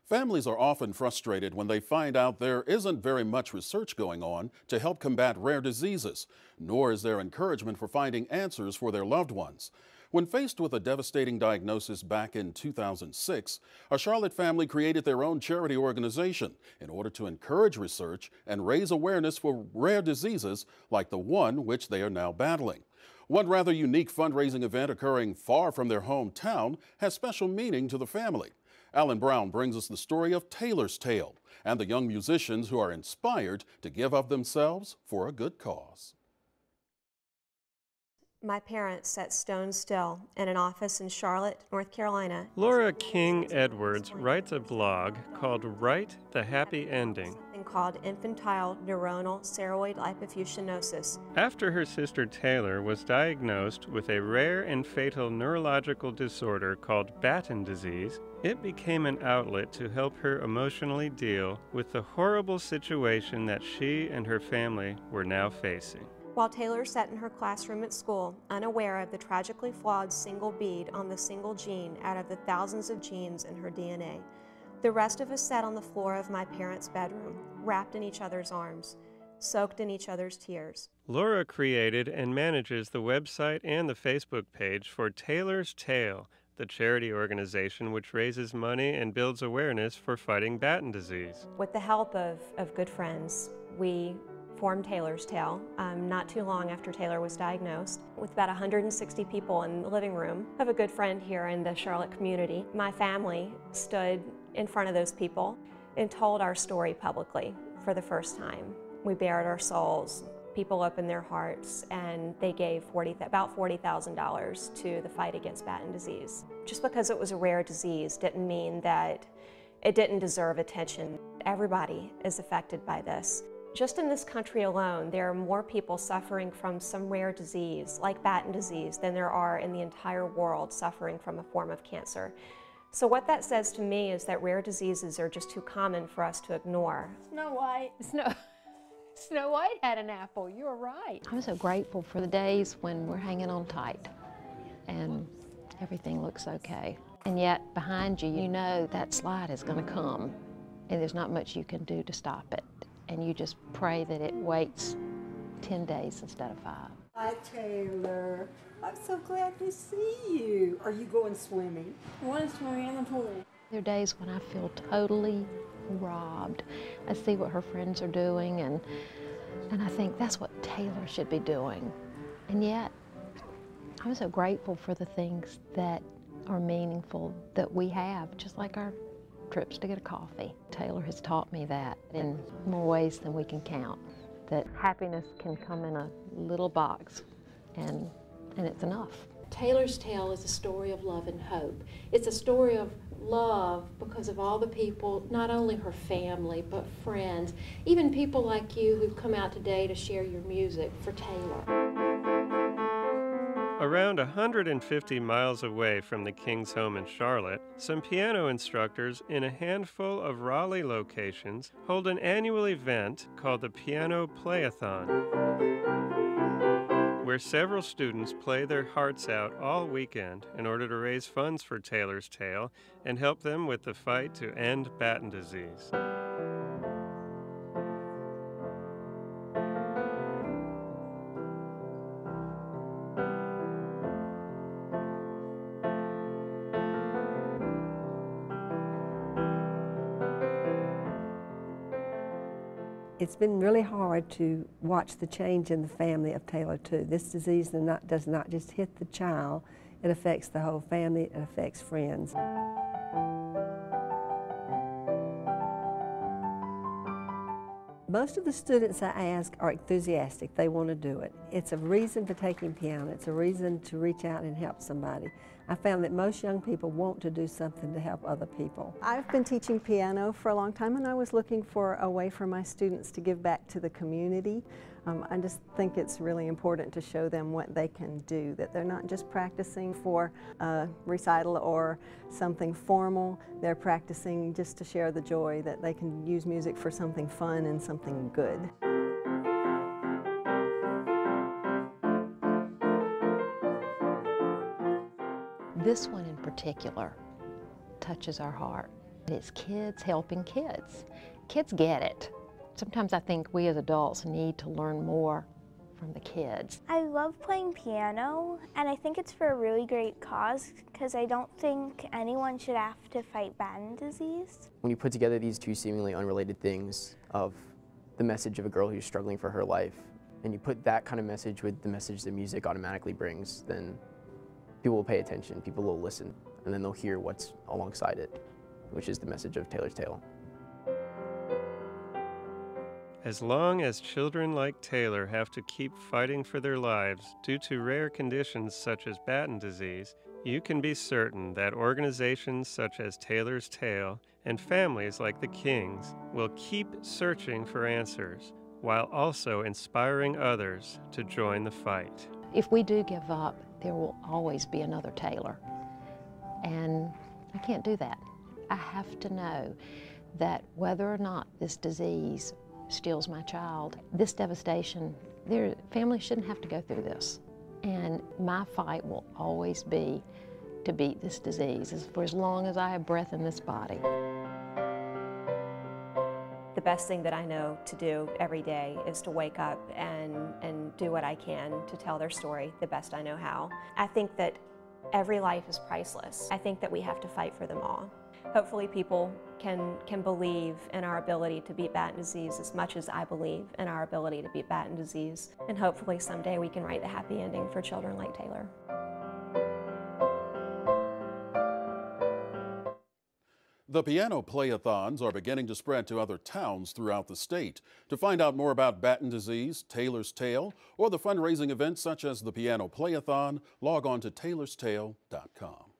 Families are often frustrated when they find out there isn't very much research going on to help combat rare diseases, nor is there encouragement for finding answers for their loved ones. When faced with a devastating diagnosis back in 2006, a Charlotte family created their own charity organization in order to encourage research and raise awareness for rare diseases like the one which they are now battling. One rather unique fundraising event occurring far from their hometown has special meaning to the family. Alan Brown brings us the story of Taylor's Tale and the young musicians who are inspired to give of themselves for a good cause. My parents sat stone still in an office in Charlotte, North Carolina. Laura King Edwards writes a blog called Write the Happy Ending. Something called infantile neuronal ceroid lipofuscinosis. After her sister Taylor was diagnosed with a rare and fatal neurological disorder called Batten disease, it became an outlet to help her emotionally deal with the horrible situation that she and her family were now facing. While Taylor sat in her classroom at school, unaware of the tragically flawed single bead on the single gene out of the thousands of genes in her DNA, the rest of us sat on the floor of my parents' bedroom, wrapped in each other's arms, soaked in each other's tears. Laura created and manages the website and the Facebook page for Taylor's Tale, the charity organization which raises money and builds awareness for fighting Batten disease. With the help of good friends, we formed Taylor's Tale not too long after Taylor was diagnosed, with about 160 people in the living room. I have a good friend here in the Charlotte community. My family stood in front of those people and told our story publicly for the first time. We bared our souls. People opened their hearts, and they gave about $40,000 to the fight against Batten disease. Just because it was a rare disease didn't mean that it didn't deserve attention. Everybody is affected by this. Just in this country alone, there are more people suffering from some rare disease, like Batten disease, than there are in the entire world suffering from a form of cancer. So what that says to me is that rare diseases are just too common for us to ignore. Snow White. Snow White had an apple, you're right. I'm so grateful for the days when we're hanging on tight and everything looks okay. And yet behind you, you know that slide is going to come and there's not much you can do to stop it. And you just pray that it waits 10 days instead of 5. Hi, Taylor. I'm so glad to see you. Are you going swimming? I want to swim in the pool. There are days when I feel totally robbed. I see what her friends are doing, and I think that's what Taylor should be doing. And yet, I'm so grateful for the things that are meaningful that we have, just like our trips to get a coffee. Taylor has taught me that in more ways than we can count, that happiness can come in a little box and it's enough. Taylor's Tale is a story of love and hope. It's a story of love because of all the people, not only her family, but friends, even people like you who've come out today to share your music for Taylor. Around 150 miles away from the King's home in Charlotte, some piano instructors in a handful of Raleigh locations hold an annual event called the Piano Playathon, where several students play their hearts out all weekend in order to raise funds for Taylor's Tale and help them with the fight to end Batten disease. It's been really hard to watch the change in the family of Taylor too. This disease does not just hit the child, it affects the whole family, it affects friends. Most of the students I ask are enthusiastic. They want to do it. It's a reason for taking piano. It's a reason to reach out and help somebody. I found that most young people want to do something to help other people. I've been teaching piano for a long time, and I was looking for a way for my students to give back to the community. I just think it's really important to show them what they can do, that they're not just practicing for a recital or something formal. They're practicing just to share the joy that they can use music for something fun and something good. This one in particular touches our heart It's kids helping kids. Kids get it. Sometimes I think we as adults need to learn more from the kids. I love playing piano, and I think it's for a really great cause because I don't think anyone should have to fight Batten disease. When you put together these two seemingly unrelated things of the message of a girl who's struggling for her life, and you put that kind of message with the message that music automatically brings, then people will pay attention, people will listen, and then they'll hear what's alongside it, which is the message of Taylor's Tale. As long as children like Taylor have to keep fighting for their lives due to rare conditions such as Batten disease, you can be certain that organizations such as Taylor's Tale and families like the Kings will keep searching for answers, while also inspiring others to join the fight. If we do give up, there will always be another Taylor. And I can't do that. I have to know that whether or not this disease steals my child, this devastation, their families shouldn't have to go through this. And my fight will always be to beat this disease for as long as I have breath in this body. The best thing that I know to do every day is to wake up and do what I can to tell their story the best I know how. I think that every life is priceless. I think that we have to fight for them all. Hopefully people can believe in our ability to beat Batten disease as much as I believe in our ability to beat Batten disease. And hopefully someday we can write the happy ending for children like Taylor. The piano playathons are beginning to spread to other towns throughout the state. To find out more about Batten disease, Taylor's Tale, or the fundraising events such as the piano playathon, log on to taylorstale.com.